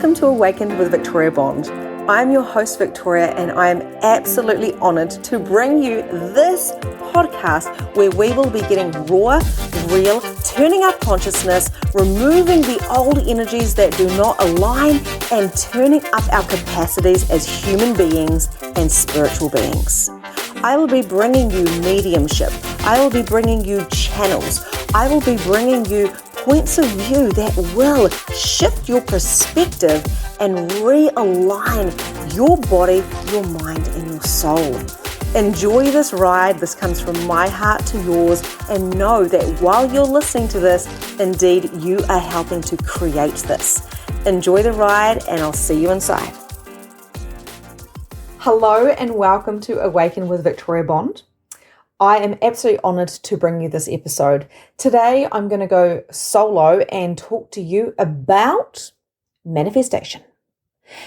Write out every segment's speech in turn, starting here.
Welcome to Awakened with Victoria Bond. I'm your host, Victoria, and I am absolutely honored to bring you this podcast where we will be getting raw, real, turning up consciousness, removing the old energies that do not align, and turning up our capacities as human beings and spiritual beings. I will be bringing you mediumship. I will be bringing you channels. I will be bringing you points of view that will shift your perspective and realign your body, your mind, and your soul. Enjoy this ride. This comes from my heart to yours, and know that while you're listening to this, indeed, you are helping to create this. Enjoy the ride, and I'll see you inside. Hello, and welcome to Awaken with Victoria Bond. I am absolutely honored to bring you this episode. Today, I'm going to go solo and talk to you about manifestation.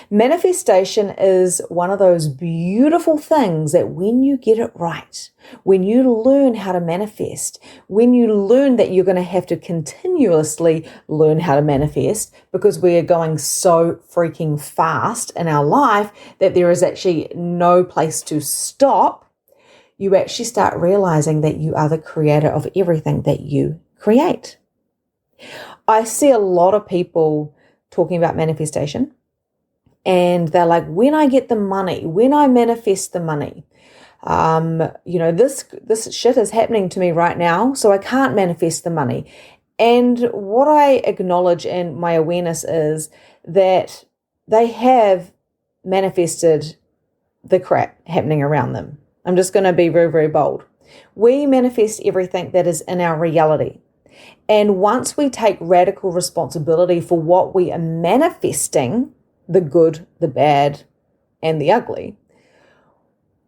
Manifestation is one of those beautiful things that when you get it right, when you learn how to manifest, when you learn that you're going to have to continuously learn how to manifest because we are going so freaking fast in our life that there is actually no place to stop, you actually start realizing that you are the creator of everything that you create. I see a lot of people talking about manifestation, and they're like, when I get the money, when I manifest the money, this shit is happening to me right now, so I can't manifest the money. And what I acknowledge in my awareness is that they have manifested the crap happening around them. I'm just going to be very, very bold. We manifest everything that is in our reality. And once we take radical responsibility for what we are manifesting, the good, the bad, and the ugly,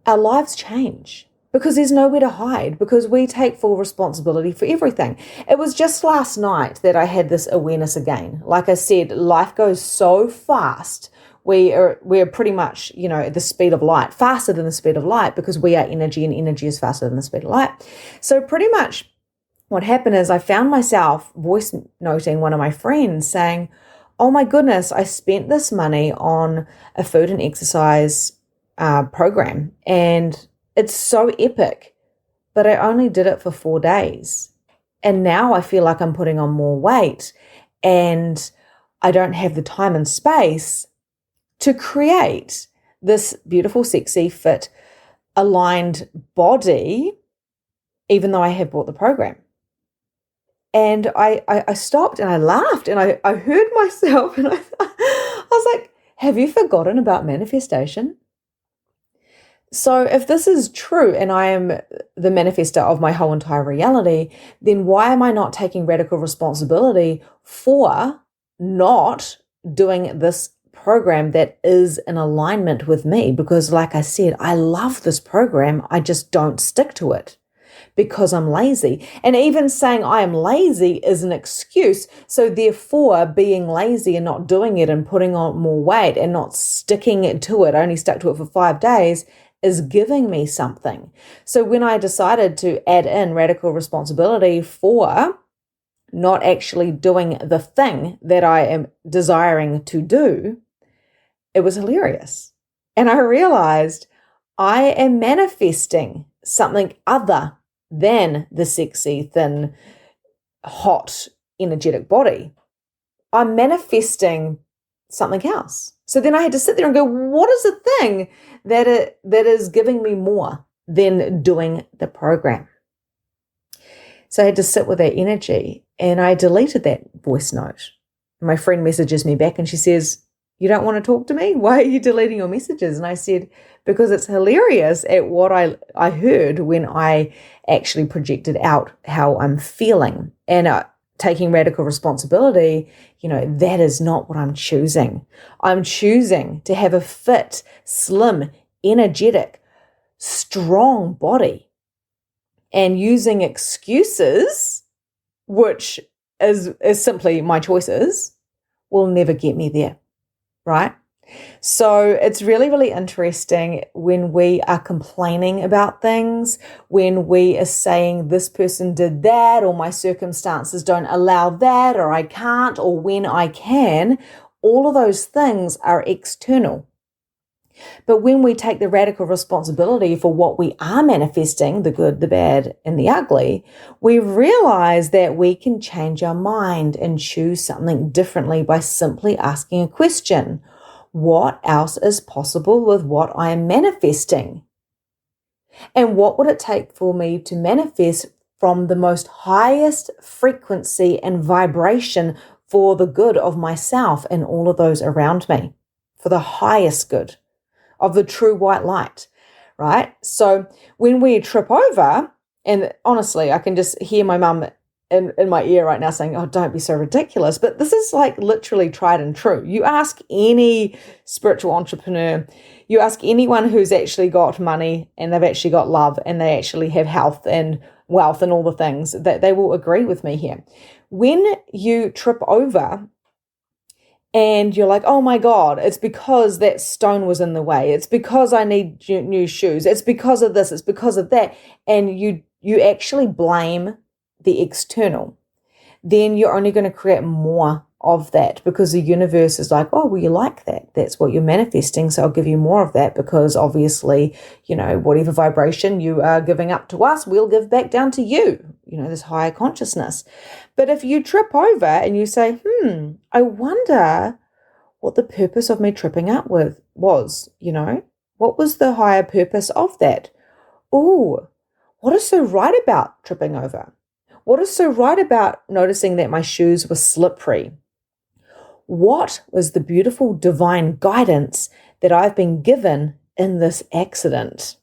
our lives change because there's nowhere to hide, because we take full responsibility for everything. It was just last night that I had this awareness again. Like I said, life goes so fast. We're pretty much, at the speed of light, faster than the speed of light, because we are energy and energy is faster than the speed of light. So pretty much what happened is I found myself voice noting one of my friends saying, oh my goodness, I spent this money on a food and exercise program and it's so epic, but I only did it for 4 days. And now I feel like I'm putting on more weight and I don't have the time and space to create this beautiful, sexy, fit, aligned body, even though I have bought the program. And I stopped and I laughed and I heard myself and I was like, have you forgotten about manifestation? So if this is true and I am the manifester of my whole entire reality, then why am I not taking radical responsibility for not doing this program that is in alignment with me? Because like I said, I love this program. I just don't stick to it because I'm lazy. And even saying I am lazy is an excuse. So therefore, being lazy and not doing it and putting on more weight and not sticking to it, I only stuck to it for 5 days, is giving me something. So when I decided to add in radical responsibility for not actually doing the thing that I am desiring to do, it was hilarious. And I realized I am manifesting something other than the sexy, thin, hot, energetic body. I'm manifesting something else. So then I had to sit there and go, what is the thing that is giving me more than doing the program? So I had to sit with that energy and I deleted that voice note. My friend messages me back and she says, you don't want to talk to me? Why are you deleting your messages? And I said, because it's hilarious at what I heard when I actually projected out how I'm feeling. And taking radical responsibility, that is not what I'm choosing. I'm choosing to have a fit, slim, energetic, strong body. And using excuses, which is simply my choices, will never get me there. Right? So it's really, really interesting when we are complaining about things, when we are saying this person did that, or my circumstances don't allow that, or I can't, or when I can, All of those things are external. But when we take the radical responsibility for what we are manifesting, the good, the bad, and the ugly, we realize that we can change our mind and choose something differently by simply asking a question. What else is possible with what I am manifesting? And what would it take for me to manifest from the most highest frequency and vibration for the good of myself and all of those around me, for the highest good of the true white light, right? So when we trip over, and honestly, I can just hear my mum in my ear right now saying, oh, don't be so ridiculous. But this is like literally tried and true. You ask any spiritual entrepreneur, you ask anyone who's actually got money and they've actually got love and they actually have health and wealth and all the things, that they will agree with me here. When you trip over, and you're like, oh my God, it's because that stone was in the way. It's because I need new shoes. It's because of this. It's because of that. And you actually blame the external. Then you're only going to create more of that, because the universe is like, oh, well, you like that. That's what you're manifesting. So I'll give you more of that, because obviously, whatever vibration you are giving up to us, we'll give back down to you, this higher consciousness. But if you trip over and you say, I wonder what the purpose of me tripping up with was, what was the higher purpose of that? Oh, what is so right about tripping over? What is so right about noticing that my shoes were slippery? What was the beautiful divine guidance that I've been given in this accident?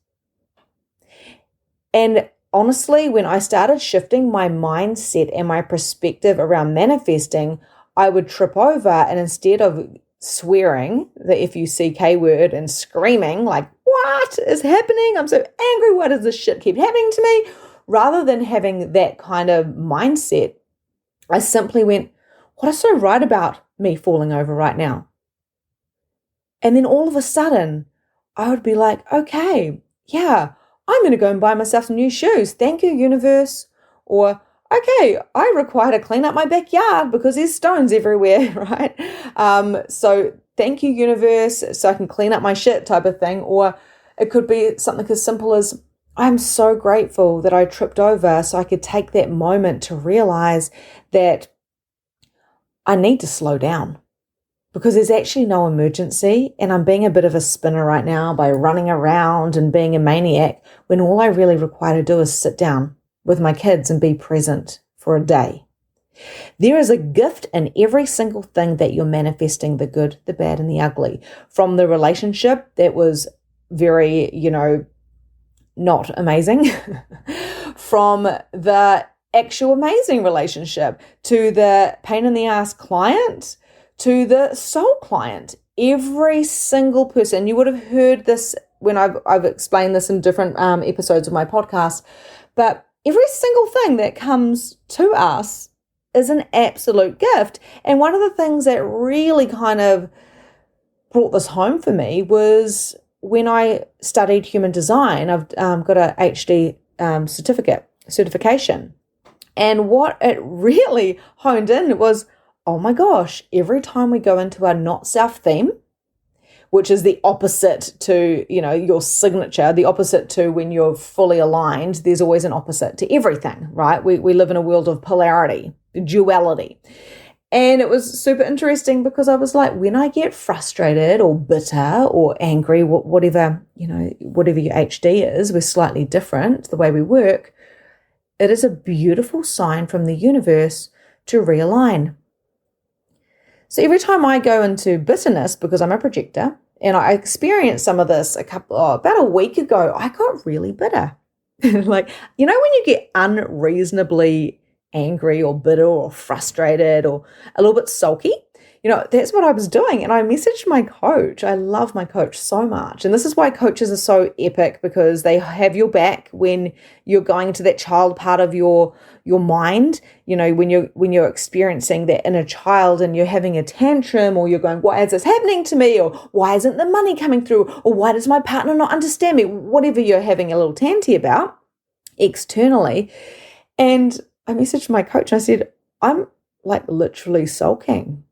And honestly, when I started shifting my mindset and my perspective around manifesting, I would trip over, and instead of swearing, the F-U-C-K word, and screaming like, what is happening? I'm so angry. Why does this shit keep happening to me? Rather than having that kind of mindset, I simply went, what is so right about me falling over right now? And then all of a sudden, I would be like, okay, yeah, I'm going to go and buy myself some new shoes. Thank you, universe. Or, okay, I require to clean up my backyard because there's stones everywhere, right? So thank you, universe, so I can clean up my shit type of thing. Or it could be something as simple as, I'm so grateful that I tripped over so I could take that moment to realize that I need to slow down, because there's actually no emergency, and I'm being a bit of a spinner right now by running around and being a maniac, when all I really require to do is sit down with my kids and be present for a day. There is a gift in every single thing that you're manifesting, the good, the bad, and the ugly. From the relationship that was very, not amazing, from the actual amazing relationship, to the pain in the ass client, to the soul client. Every single person, you would have heard this when I've explained this in different episodes of my podcast, but every single thing that comes to us is an absolute gift. And one of the things that really kind of brought this home for me was when I studied human design. I've got a HD certification. And what it really honed in was, oh my gosh, every time we go into our not self theme, which is the opposite to, your signature, the opposite to when you're fully aligned, there's always an opposite to everything, right? We live in a world of polarity, duality. And it was super interesting, because I was like, when I get frustrated or bitter or angry, whatever your HD is, we're slightly different, the way we work. It is a beautiful sign from the universe to realign. So every time I go into bitterness, because I'm a projector, and I experienced some of this about a week ago, I got really bitter. Like, when you get unreasonably angry or bitter or frustrated or a little bit sulky, that's what I was doing. And I messaged my coach. I love my coach so much. And this is why coaches are so epic, because they have your back when you're going into that child part of your mind, when you're experiencing that inner child and you're having a tantrum, or you're going, why is this happening to me? Or why isn't the money coming through? Or why does my partner not understand me? Whatever you're having a little tanty about externally. And I messaged my coach and I said, I'm like literally sulking.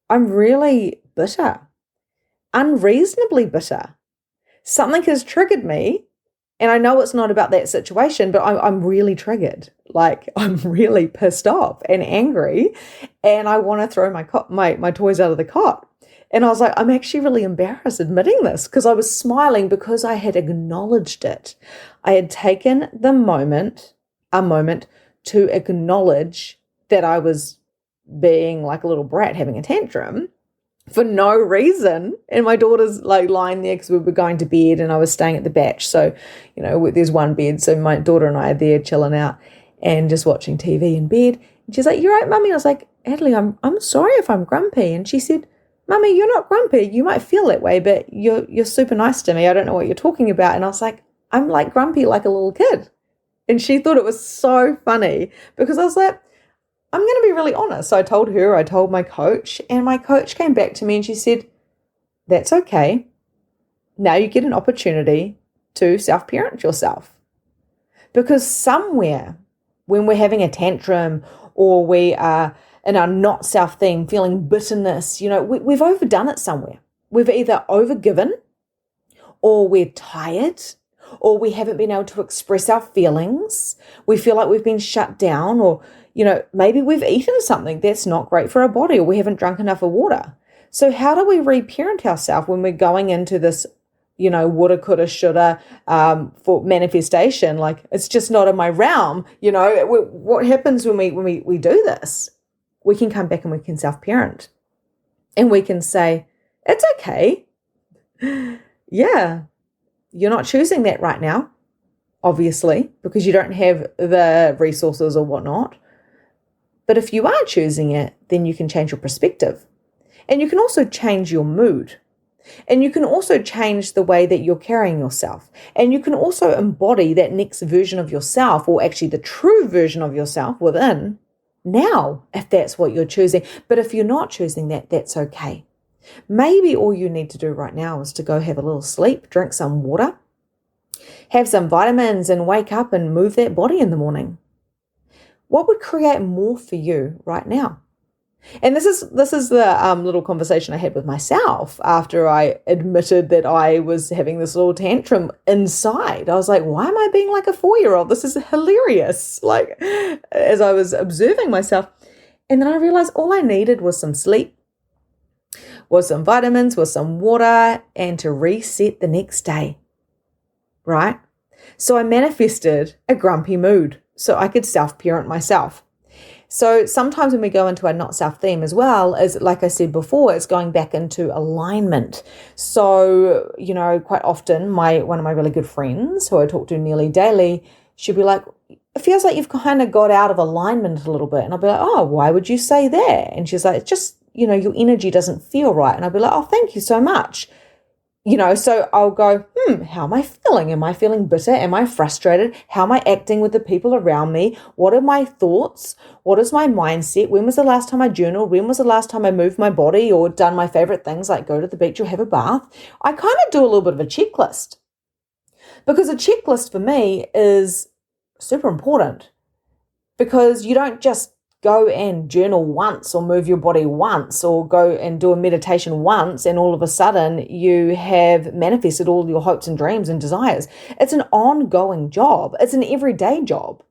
I'm really bitter, unreasonably bitter. Something has triggered me, and I know it's not about that situation, but I'm really triggered. Like, I'm really pissed off and angry, and I want to throw my toys out of the cot. And I was like, I'm actually really embarrassed admitting this, because I was smiling because I had acknowledged it. I had taken a moment to acknowledge that I was being like a little brat having a tantrum for no reason. And my daughter's like lying there because we were going to bed and I was staying at the batch. So, there's one bed. So my daughter and I are there chilling out and just watching TV in bed. And she's like, "You're right, Mummy." I was like, "Adley, I'm sorry if I'm grumpy." And she said, "Mummy, you're not grumpy. You might feel that way, but you're super nice to me. I don't know what you're talking about." And I was like, "I'm like grumpy like a little kid." And she thought it was so funny because I was like, I'm going to be really honest. So I told my coach, and my coach came back to me and she said, "That's okay. Now you get an opportunity to self-parent yourself." Because somewhere when we're having a tantrum or we are in our not self theme, feeling bitterness, we've overdone it somewhere. We've either overgiven, or we're tired, or we haven't been able to express our feelings. We feel like we've been shut down, or maybe we've eaten something that's not great for our body, or we haven't drunk enough of water. So how do we reparent ourselves when we're going into this, woulda, coulda, shoulda, for manifestation? Like, it's just not in my realm. What happens when we do this? We can come back and we can self-parent. And we can say, it's okay. Yeah, you're not choosing that right now, obviously, because you don't have the resources or whatnot. But if you are choosing it, then you can change your perspective. And you can also change your mood. And you can also change the way that you're carrying yourself. And you can also embody that next version of yourself, or actually the true version of yourself within now, if that's what you're choosing. But if you're not choosing that, that's okay. Maybe all you need to do right now is to go have a little sleep, drink some water, have some vitamins, and wake up and move that body in the morning. What would create more for you right now? And this is the little conversation I had with myself after I admitted that I was having this little tantrum inside. I was like, why am I being like a 4-year-old? This is hilarious. Like, as I was observing myself. And then I realized all I needed was some sleep, was some vitamins, was some water, and to reset the next day. Right? So I manifested a grumpy mood so I could self-parent myself. So sometimes when we go into our not self theme as well, as like I said before, it's going back into alignment. So, quite often one of my really good friends who I talk to nearly daily, she'll be like, "It feels like you've kind of got out of alignment a little bit." And I'll be like, "Oh, why would you say that?" And she's like, "It's just, your energy doesn't feel right." And I'll be like, "Oh, thank you so much." So I'll go, how am I feeling? Am I feeling bitter? Am I frustrated? How am I acting with the people around me? What are my thoughts? What is my mindset? When was the last time I journaled? When was the last time I moved my body or done my favorite things like go to the beach or have a bath? I kind of do a little bit of a checklist, because a checklist for me is super important, because you don't just go and journal once or move your body once or go and do a meditation once and all of a sudden you have manifested all your hopes and dreams and desires. It's an ongoing job. It's an everyday job.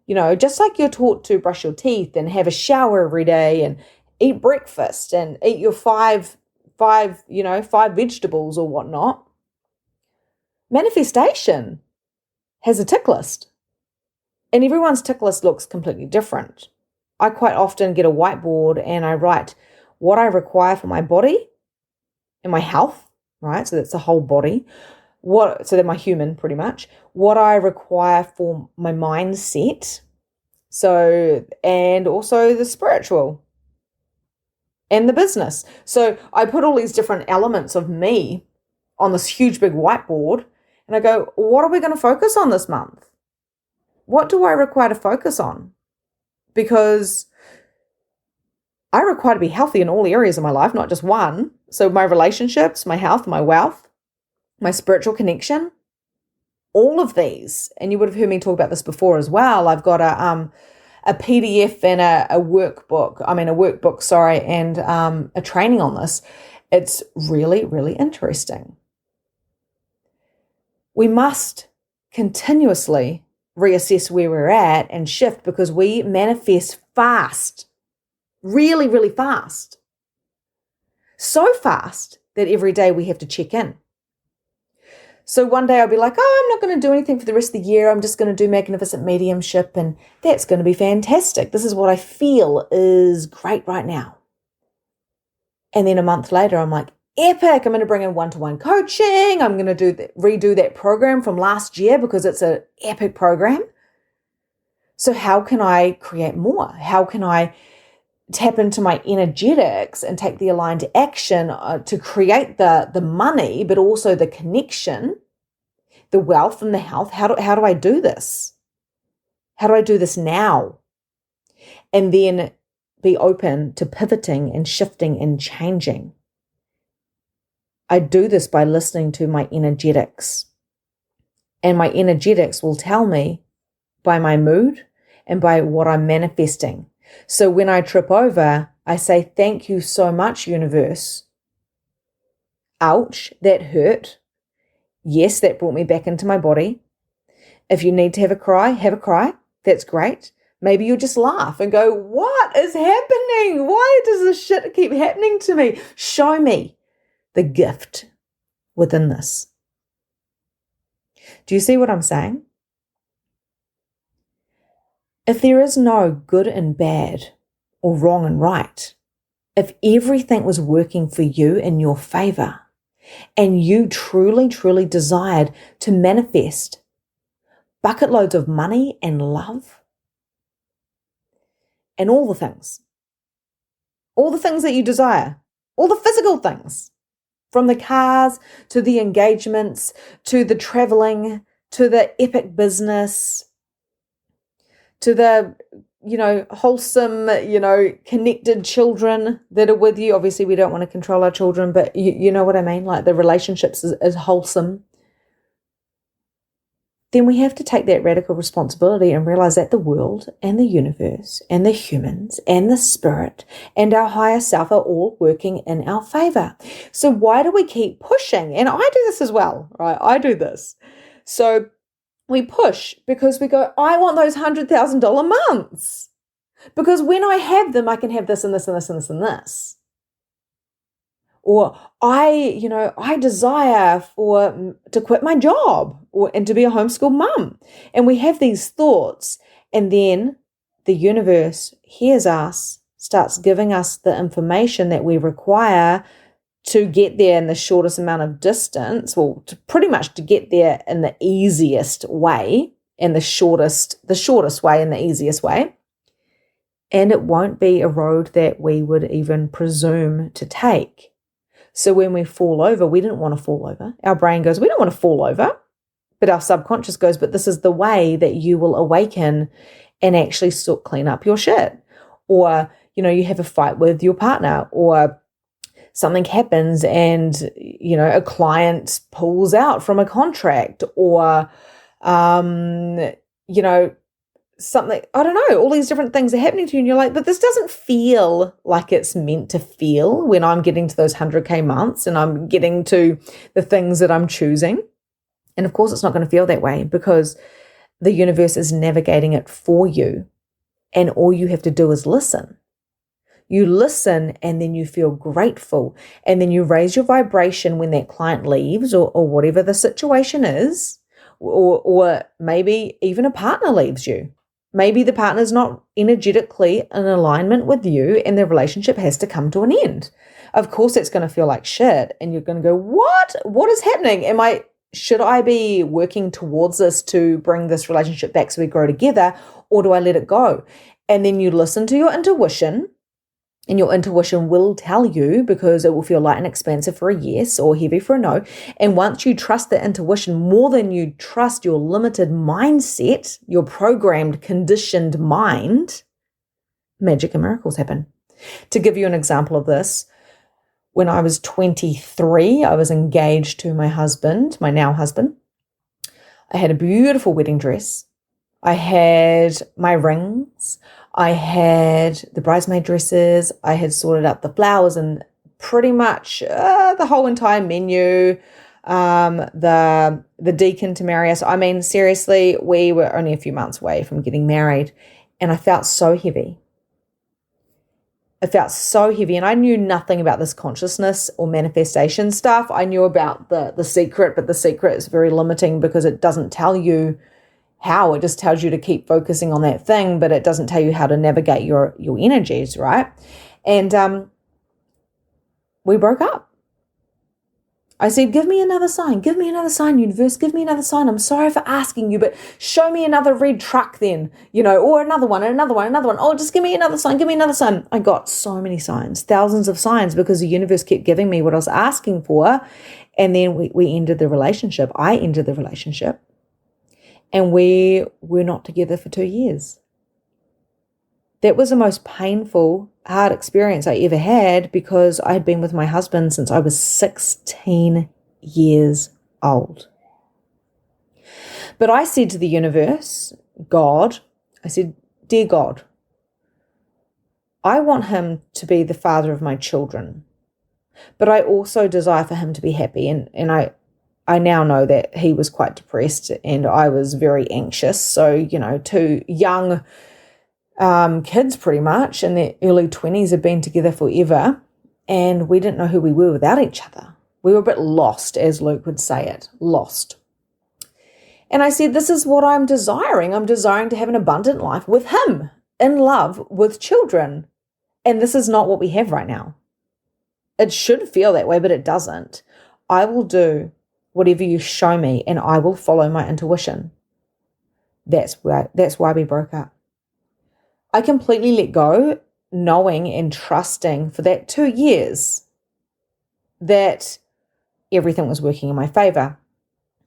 Just like you're taught to brush your teeth and have a shower every day and eat breakfast and eat your five vegetables or whatnot. Manifestation has a tick list, and everyone's tick list looks completely different. I quite often get a whiteboard and I write what I require for my body and my health, right? So that's the whole body. So they're my human, pretty much. What I require for my mindset. So, and also the spiritual and the business. So I put all these different elements of me on this huge big whiteboard and I go, what are we going to focus on this month? What do I require to focus on? Because I require to be healthy in all areas of my life, not just one. So my relationships, my health, my wealth, my spiritual connection, all of these. And you would have heard me talk about this before as well. I've got a PDF and a workbook, sorry, and a training on this. It's really, really interesting. We must continuously reassess where we're at and shift, because we manifest fast, really, really fast. So fast that every day we have to check in. So one day I'll be like, I'm not going to do anything for the rest of the year. I'm just going to do magnificent mediumship, and that's going to be fantastic. This is what I feel is great right now. And then a month later, I'm like, epic. I'm going to bring in one-to-one coaching. I'm going to redo that program from last year because it's an epic program. So how can I create more? How can I tap into my energetics and take the aligned action to create the money, but also the connection, the wealth and the health? How do I do this? How do I do this now? And then be open to pivoting and shifting and changing. I do this by listening to my energetics. And my energetics will tell me by my mood and by what I'm manifesting. So when I trip over, I say, thank you so much, universe. Ouch, that hurt. Yes, that brought me back into my body. If you need to have a cry. That's great. Maybe you'll just laugh and go, what is happening? Why does this shit keep happening to me? Show me the gift within this. Do you see what I'm saying? If there is no good and bad or wrong and right, if everything was working for you in your favor and you truly, truly desired to manifest bucket loads of money and love and all the things that you desire, all the physical things, from the cars to the engagements to the traveling to the epic business, to the, wholesome, connected children that are with you. Obviously, we don't want to control our children, but you know what I mean? Like the relationships is wholesome. Then we have to take that radical responsibility and realize that the world and the universe and the humans and the spirit and our higher self are all working in our favor. So why do we keep pushing? And I do this as well, right? I do this. So we push because we go, I want those $100,000 months. Because when I have them, I can have this and this and this and this and this. Or I desire to quit my job and to be a homeschool mum. And we have these thoughts, and then the universe hears us, starts giving us the information that we require to get there in the shortest amount of distance, pretty much to get there in the easiest way and the shortest way and the easiest way. And it won't be a road that we would even presume to take. So when we fall over, we didn't want to fall over. Our brain goes, we don't want to fall over. But our subconscious goes, but this is the way that you will awaken and actually clean up your shit. Or, you have a fight with your partner, or something happens and, a client pulls out from a contract, or, something, I don't know, all these different things are happening to you, and you're like, but this doesn't feel like it's meant to feel when I'm getting to those 100K months and I'm getting to the things that I'm choosing. And of course, it's not going to feel that way because the universe is navigating it for you. And all you have to do is listen. You listen, and then you feel grateful, and then you raise your vibration when that client leaves, or whatever the situation is, or maybe even a partner leaves you. Maybe the partner's not energetically in alignment with you and the relationship has to come to an end. Of course, it's going to feel like shit, and you're going to go, what? What is happening? Should I be working towards this to bring this relationship back so we grow together, or do I let it go? And then you listen to your intuition, and your intuition will tell you, because it will feel light and expansive for a yes or heavy for a no. And once you trust the intuition more than you trust your limited mindset, your programmed, conditioned mind, magic and miracles happen. To give you an example of this, when I was 23, I was engaged to my husband, my now husband. I had a beautiful wedding dress. I had my rings. I had the bridesmaid dresses. I had sorted out the flowers and pretty much the whole entire menu, the deacon to marry us. I mean, seriously, we were only a few months away from getting married, and I felt so heavy. It felt so heavy, and I knew nothing about this consciousness or manifestation stuff. I knew about the secret, but the secret is very limiting because it doesn't tell you how. It just tells you to keep focusing on that thing, but it doesn't tell you how to navigate your energies, right? And we broke up. I said, give me another sign. Give me another sign, universe. Give me another sign. I'm sorry for asking you, but show me another red truck then, or another one, and another one, another one. Oh, just give me another sign. Give me another sign. I got so many signs, thousands of signs, because the universe kept giving me what I was asking for. And then we ended the relationship. I ended the relationship. And we were not together for 2 years. That was the most painful, hard experience I ever had, because I had been with my husband since I was 16 years old. But I said to the universe, God, I said, dear God, I want him to be the father of my children, but I also desire for him to be happy. And I now know that he was quite depressed and I was very anxious. So, two young kids pretty much in their early 20s had been together forever, and we didn't know who we were without each other. We were a bit lost, as Luke would say it, lost. And I said, this is what I'm desiring. I'm desiring to have an abundant life with him, in love, with children. And this is not what we have right now. It should feel that way, but it doesn't. I will do whatever you show me, and I will follow my intuition. That's why we broke up. I completely let go, knowing and trusting for that 2 years that everything was working in my favor.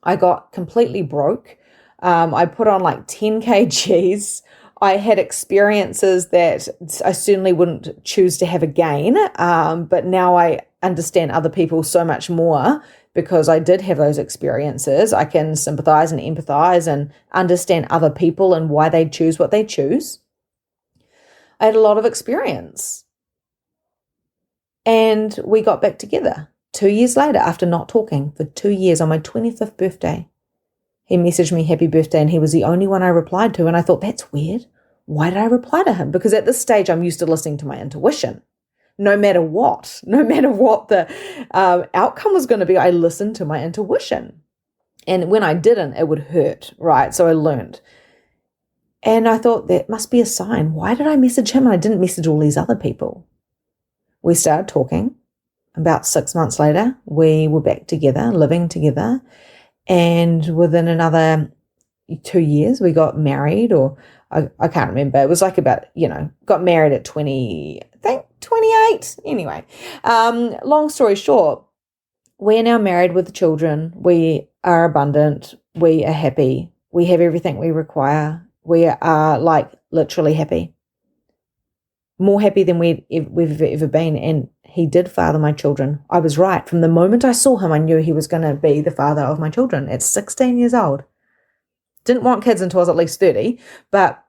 I got completely broke. I put on like 10 kgs. I had experiences that I certainly wouldn't choose to have again, but now I understand other people so much more because I did have those experiences. I can sympathize and empathize and understand other people and why they choose what they choose. I had a lot of experience. And we got back together 2 years later after not talking for 2 years on my 25th birthday. He messaged me happy birthday and he was the only one I replied to. And I thought, that's weird. Why did I reply to him? Because at this stage, I'm used to listening to my intuition. No matter what the outcome was going to be, I listened to my intuition. And when I didn't, it would hurt, right? So I learned. And I thought that must be a sign. Why did I message him and I didn't message all these other people? We started talking. About 6 months later, we were back together, living together. And within another 2 years, we got married, or I can't remember. It was like about, got married at 20, I think 28. Anyway, long story short, we are now married with children. We are abundant. We are happy. We have everything we require. We are like literally happy, more happy than we've ever been. And he did father my children. I was right. From the moment I saw him, I knew he was going to be the father of my children at 16 years old. Didn't want kids until I was at least 30, but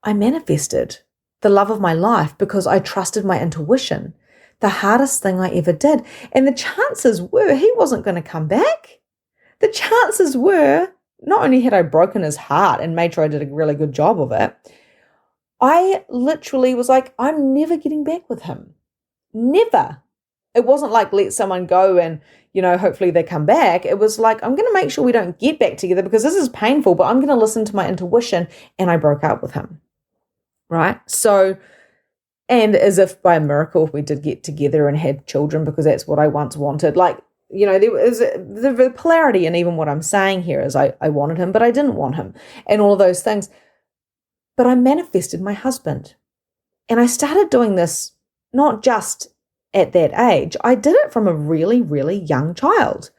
I manifested the love of my life because I trusted my intuition. The hardest thing I ever did. And the chances were he wasn't going to come back. The chances were, not only had I broken his heart and made sure I did a really good job of it, I literally was like, I'm never getting back with him. Never. It wasn't like let someone go and, hopefully they come back. It was like, I'm going to make sure we don't get back together because this is painful, but I'm going to listen to my intuition. And I broke up with him. Right? So, and as if by a miracle, we did get together and had children because that's what I once wanted. Like, there was the polarity in even what I'm saying here is I wanted him, but I didn't want him and all of those things. But I manifested my husband. And I started doing this not just at that age. I did it from a really, really young child.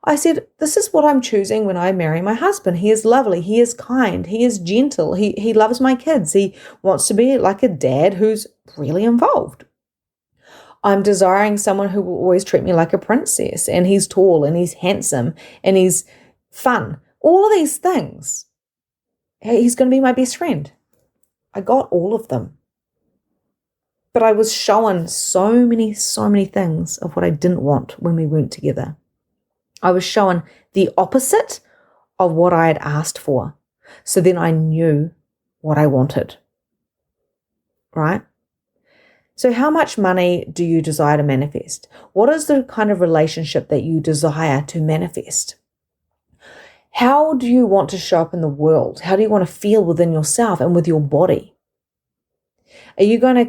I said, this is what I'm choosing when I marry my husband. He is lovely. He is kind. He is gentle. He loves my kids. He wants to be like a dad who's really involved. I'm desiring someone who will always treat me like a princess, and he's tall and he's handsome and he's fun. All of these things. He's going to be my best friend. I got all of them. But I was shown so many things of what I didn't want when we weren't together. I was shown the opposite of what I had asked for. So then I knew what I wanted. Right? So how much money do you desire to manifest? What is the kind of relationship that you desire to manifest? How do you want to show up in the world? How do you want to feel within yourself and with your body? Are you going to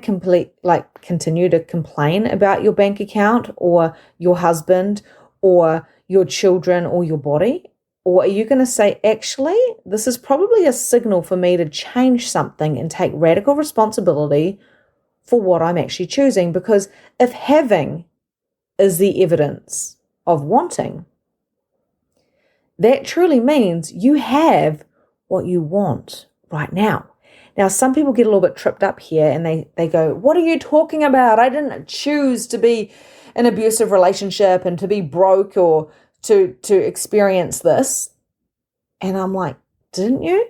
continue to complain about your bank account or your husband or your children or your body? Or are you going to say, actually, this is probably a signal for me to change something and take radical responsibility for what I'm actually choosing? Because if having is the evidence of wanting, that truly means you have what you want right now. Now, some people get a little bit tripped up here and they go, what are you talking about? I didn't choose to be in an abusive relationship and to be broke or to experience this. And I'm like, didn't you?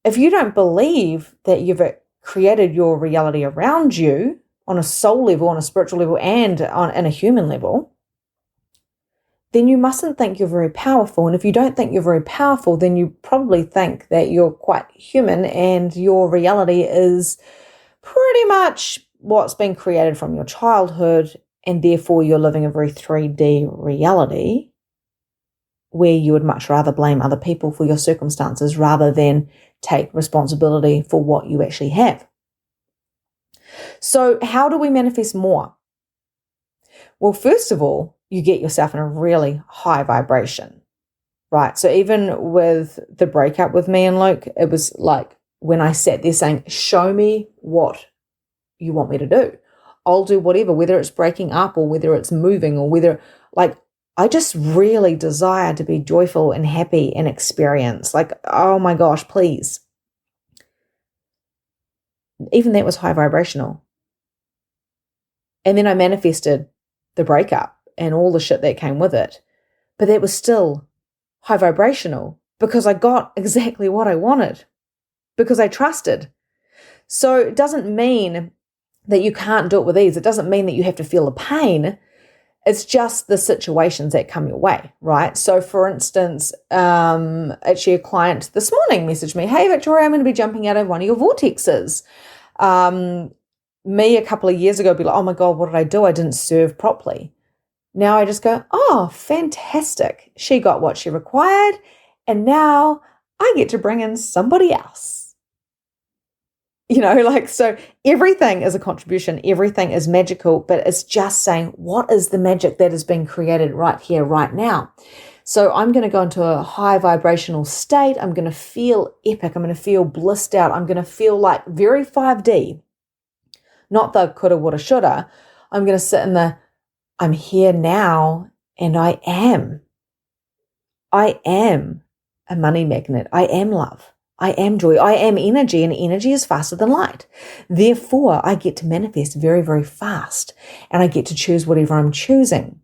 If you don't believe that you've created your reality around you on a soul level, on a spiritual level, and in a human level, then you mustn't think you're very powerful. And if you don't think you're very powerful, then you probably think that you're quite human and your reality is pretty much what's been created from your childhood, and therefore you're living a very 3D reality where you would much rather blame other people for your circumstances rather than take responsibility for what you actually have. So how do we manifest more? Well, first of all, you get yourself in a really high vibration, right? So even with the breakup with me and Luke, it was like when I sat there saying, show me what you want me to do. I'll do whatever, whether it's breaking up or whether it's moving or whether, like, I just really desire to be joyful and happy and experience. Like, oh my gosh, please. Even that was high vibrational. And then I manifested the breakup and all the shit that came with it. But that was still high vibrational because I got exactly what I wanted because I trusted. So it doesn't mean that you can't do it with ease. It doesn't mean that you have to feel the pain. It's just the situations that come your way, right? So for instance, actually a client this morning messaged me, hey, Victoria, I'm going to be jumping out of one of your vortexes. Me a couple of years ago would be like, oh my God, what did I do? I didn't serve properly. Now I just go, oh, fantastic. She got what she required, and now I get to bring in somebody else. So everything is a contribution. Everything is magical, but it's just saying, what is the magic that is being created right here, right now? So I'm going to go into a high vibrational state. I'm going to feel epic. I'm going to feel blissed out. I'm going to feel like very 5D, not the coulda, woulda, shoulda. I'm going to sit in the I'm here now, and I am. I am a money magnet. I am love. I am joy. I am energy, and energy is faster than light. Therefore, I get to manifest very, very fast, and I get to choose whatever I'm choosing.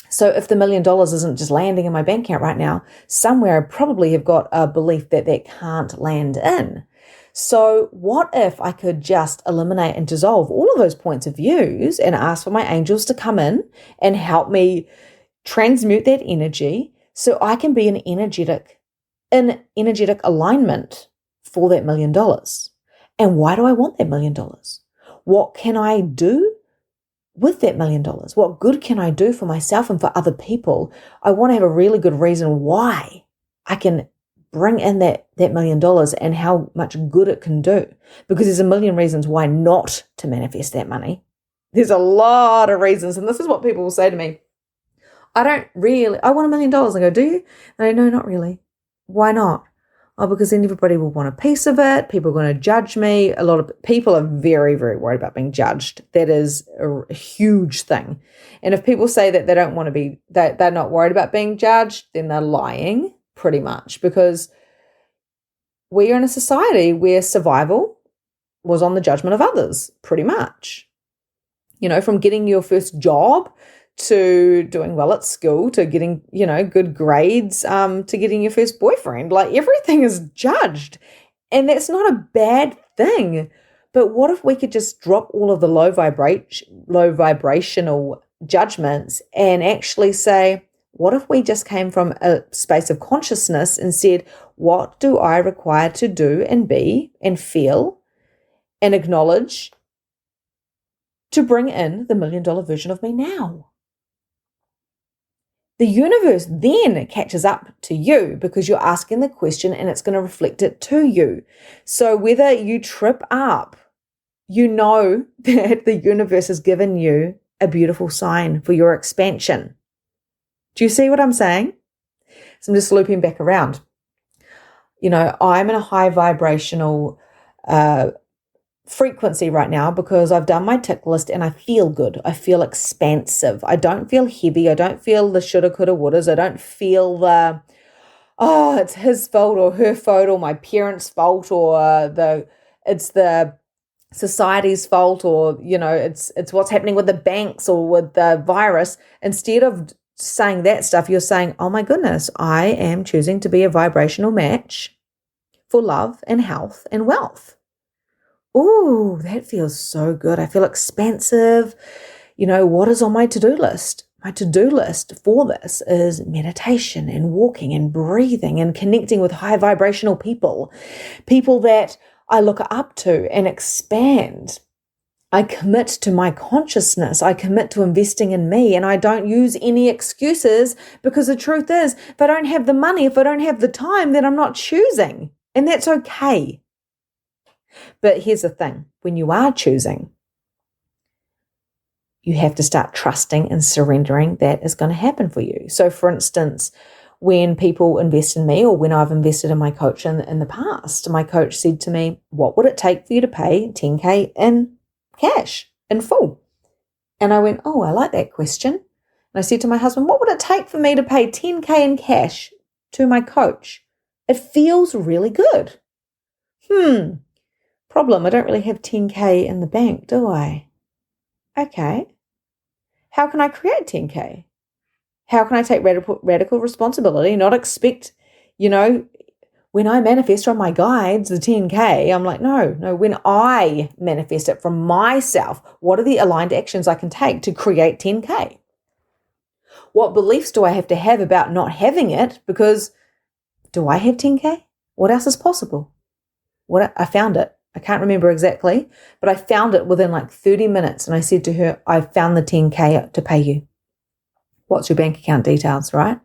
So if the $1 million isn't just landing in my bank account right now, somewhere I probably have got a belief that can't land in. So what if I could just eliminate and dissolve all of those points of views and ask for my angels to come in and help me transmute that energy so I can be in energetic alignment for that $1 million? And why do I want that $1 million? What can I do with that $1 million? What good can I do for myself and for other people? I want to have a really good reason why I can bring in that $1 million and how much good it can do. Because there's a million reasons why not to manifest that money. There's a lot of reasons. And this is what people will say to me. I want $1 million. I go, do you? And I go, no, not really. Why not? Oh, because then everybody will want a piece of it. People are going to judge me. A lot of people are very, very worried about being judged. That is a huge thing. And if people say that they don't want to be, that they're not worried about being judged, then they're lying pretty much, because we are in a society where survival was on the judgment of others pretty much. From getting your first job to doing well at school, to getting, good grades, to getting your first boyfriend. Like, everything is judged. And that's not a bad thing. But what if we could just drop all of the low vibrational judgments and actually say, what if we just came from a space of consciousness and said, what do I require to do and be and feel and acknowledge to bring in the $1 million version of me now? The universe then catches up to you because you're asking the question and it's going to reflect it to you. So whether you trip up, you know that the universe has given you a beautiful sign for your expansion. Do you see what I'm saying? So I'm just looping back around. I'm in a high vibrational frequency right now because I've done my tick list and I feel good. I feel expansive. I don't feel heavy. I don't feel the shoulda, coulda, wouldas. I don't feel the, it's his fault or her fault or my parents' fault or it's the society's fault or, it's what's happening with the banks or with the virus. Instead of saying that stuff, you're saying, oh my goodness, I am choosing to be a vibrational match for love and health and wealth. Ooh, that feels so good. I feel expansive. What is on my to-do list? My to-do list for this is meditation and walking and breathing and connecting with high vibrational people that I look up to and expand. I commit to my consciousness. I commit to investing in me, and I don't use any excuses because the truth is, if I don't have the money, if I don't have the time, then I'm not choosing, and that's okay. But here's the thing, when you are choosing, you have to start trusting and surrendering that is going to happen for you. So for instance, when people invest in me or when I've invested in my coach in the past, my coach said to me, what would it take for you to pay 10K in cash in full? And I went, oh, I like that question. And I said to my husband, what would it take for me to pay 10K in cash to my coach? It feels really good. Problem, I don't really have 10K in the bank, do I? Okay. How can I create 10K? How can I take radical responsibility, not expect, when I manifest from my guides, the 10K, I'm like, no, when I manifest it from myself, what are the aligned actions I can take to create 10K? What beliefs do I have to have about not having it? Because do I have 10K? What else is possible? I found it. I can't remember exactly, but I found it within like 30 minutes. And I said to her, I found the 10K to pay you. What's your bank account details, right?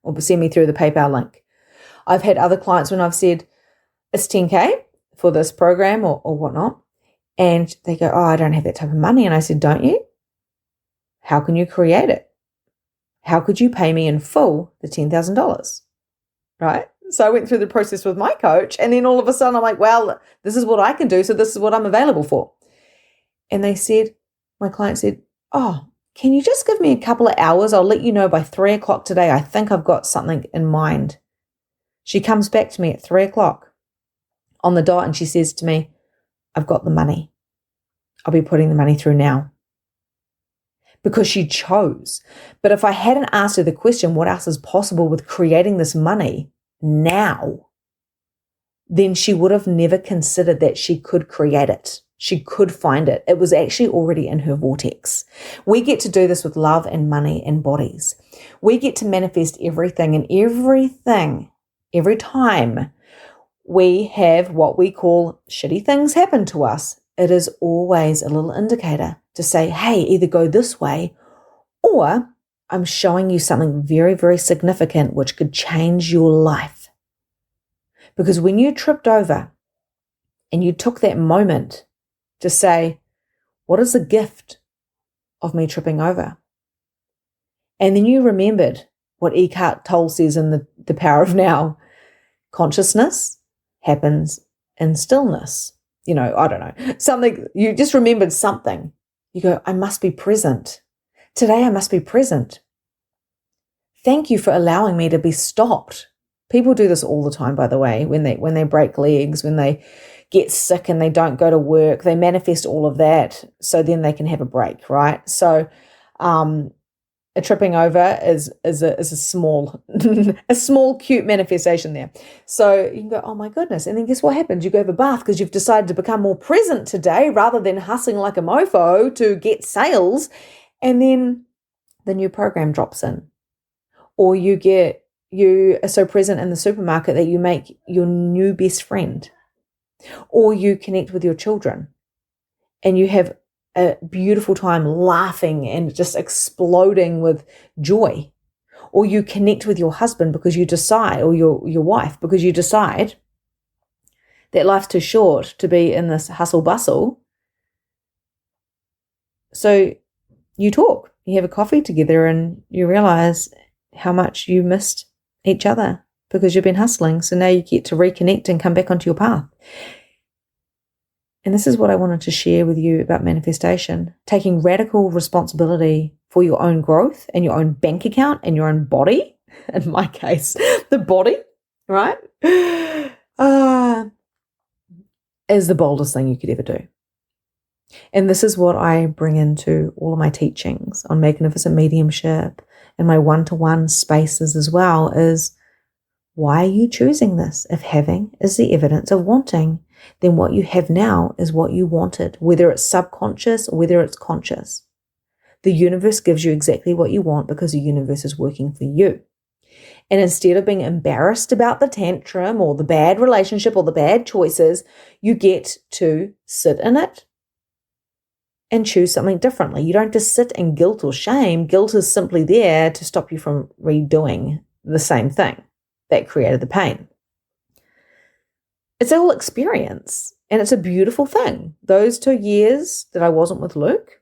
Or send me through the PayPal link. I've had other clients when I've said, it's 10K for this program or whatnot. And they go, oh, I don't have that type of money. And I said, don't you? How can you create it? How could you pay me in full the $10,000? Right? So I went through the process with my coach, and then all of a sudden I'm like, well, this is what I can do, so this is what I'm available for. And my client said, oh, can you just give me a couple of hours? I'll let you know by 3 o'clock today. I think I've got something in mind. She comes back to me at 3 o'clock on the dot, and she says to me, I've got the money. I'll be putting the money through now. Because she chose. But if I hadn't asked her the question, what else is possible with creating this money now, then she would have never considered that she could create it. She could find it. It was actually already in her vortex. We get to do this with love and money and bodies. We get to manifest everything, and every time we have what we call shitty things happen to us, it is always a little indicator to say, hey, either go this way or I'm showing you something very, very significant which could change your life. Because when you tripped over and you took that moment to say, what is the gift of me tripping over? And then you remembered what Eckhart Tolle says in the Power of Now. Consciousness happens in stillness. I don't know. Something, you just remembered something. You go, I must be present. Today I must be present. Thank you for allowing me to be stopped. People do this all the time, by the way, when they break legs, when they get sick and they don't go to work, they manifest all of that so then they can have a break, right? So a tripping over is a small a small cute manifestation there. So you can go, oh my goodness, and then guess what happens? You go have a bath because you've decided to become more present today rather than hustling like a mofo to get sales, and then the new program drops in, or you are so present in the supermarket that you make your new best friend, or you connect with your children and you have a beautiful time laughing and just exploding with joy, or you connect with your husband because you decide, or your wife, because you decide that life's too short to be in this hustle bustle. So you talk, you have a coffee together, and you realize how much you missed each other because you've been hustling. So now you get to reconnect and come back onto your path. And this is what I wanted to share with you about manifestation: taking radical responsibility for your own growth and your own bank account and your own body. In my case, the body, right? Is the boldest thing you could ever do. And this is what I bring into all of my teachings on Magnificent Mediumship and my one-to-one spaces as well, is why are you choosing this? If having is the evidence of wanting, then what you have now is what you wanted, whether it's subconscious or whether it's conscious. The universe gives you exactly what you want because the universe is working for you. And instead of being embarrassed about the tantrum or the bad relationship or the bad choices, you get to sit in it and choose something differently. You don't just sit in guilt or shame. Guilt is simply there to stop you from redoing the same thing that created the pain. It's all experience, and it's a beautiful thing. Those 2 years that I wasn't with Luke,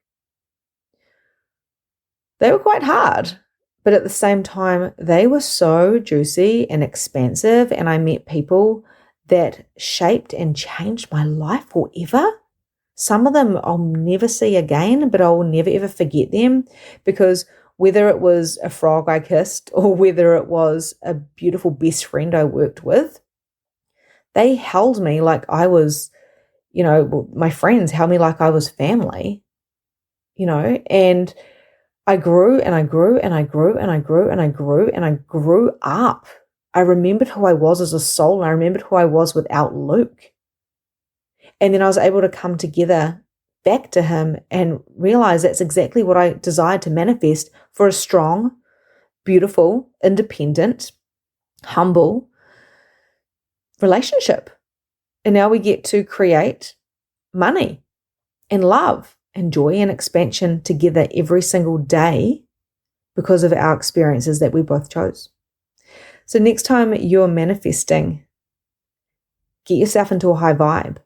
they were quite hard, but at the same time, they were so juicy and expansive, and I met people that shaped and changed my life forever. Some of them I'll never see again, but I will never ever forget them, because whether it was a frog I kissed or whether it was a beautiful best friend I worked with, they held me like I was, my friends held me like I was family, and I grew and I grew and I grew and I grew and I grew and I grew up. I remembered who I was as a soul, and I remembered who I was without Luke. And then I was able to come together back to him and realize that's exactly what I desired to manifest for a strong, beautiful, independent, humble relationship. And now we get to create money and love and joy and expansion together every single day because of our experiences that we both chose. So next time you're manifesting, get yourself into a high vibe.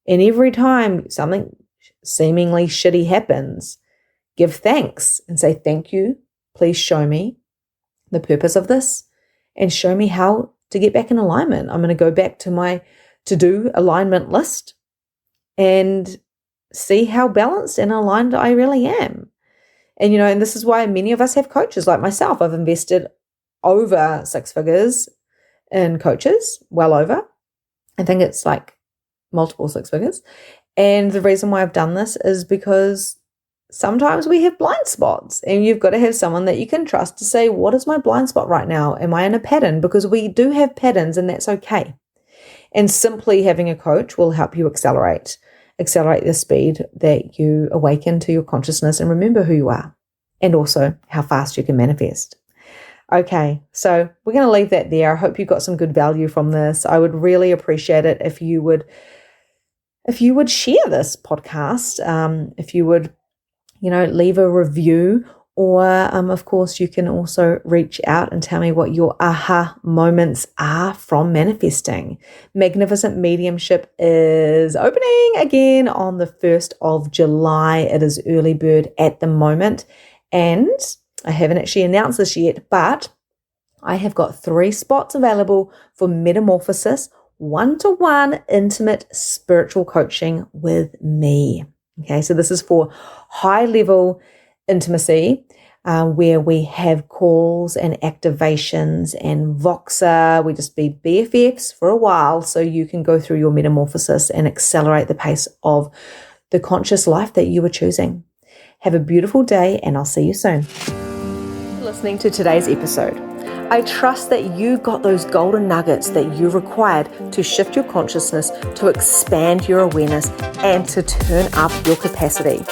And every time something seemingly shitty happens, give thanks and say, thank you. Please show me the purpose of this and show me how to get back in alignment. I'm going to go back to my to-do alignment list and see how balanced and aligned I really am. And, and this is why many of us have coaches like myself. I've invested over 6 figures in coaches, well over. I think it's like multiple 6 figures. And the reason why I've done this is because sometimes we have blind spots, and you've got to have someone that you can trust to say, what is my blind spot right now? Am I in a pattern? Because we do have patterns, and that's okay. And simply having a coach will help you accelerate the speed that you awaken to your consciousness and remember who you are, and also how fast you can manifest. Okay, so we're going to leave that there. I hope you got some good value from this. I would really appreciate it if you would share this podcast, if you would, leave a review, or of course you can also reach out and tell me what your aha moments are from manifesting. Magnificent Mediumship is opening again on the 1st of July. It is early bird at the moment, and I haven't actually announced this yet, but I have got 3 spots available for Metamorphosis, one-to-one intimate spiritual coaching with me. Okay, so this is for high-level intimacy, where we have calls and activations and Voxer. We just be BFFs for a while so you can go through your metamorphosis and accelerate the pace of the conscious life that you are choosing. Have a beautiful day, and I'll see you soon. listening to today's episode. I trust that you got those golden nuggets that you required to shift your consciousness, to expand your awareness, and to turn up your capacity.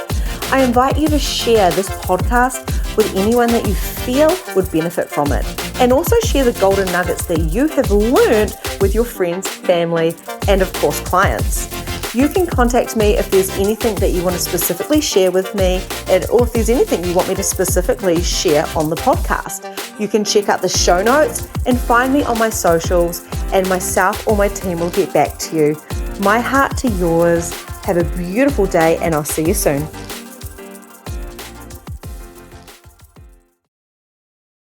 I invite you to share this podcast with anyone that you feel would benefit from it. And also share the golden nuggets that you have learned with your friends, family, and of course, clients. You can contact me if there's anything that you want to specifically share with me, or if there's anything you want me to specifically share on the podcast. You can check out the show notes and find me on my socials, and myself or my team will get back to you. My heart to yours. Have a beautiful day, and I'll see you soon.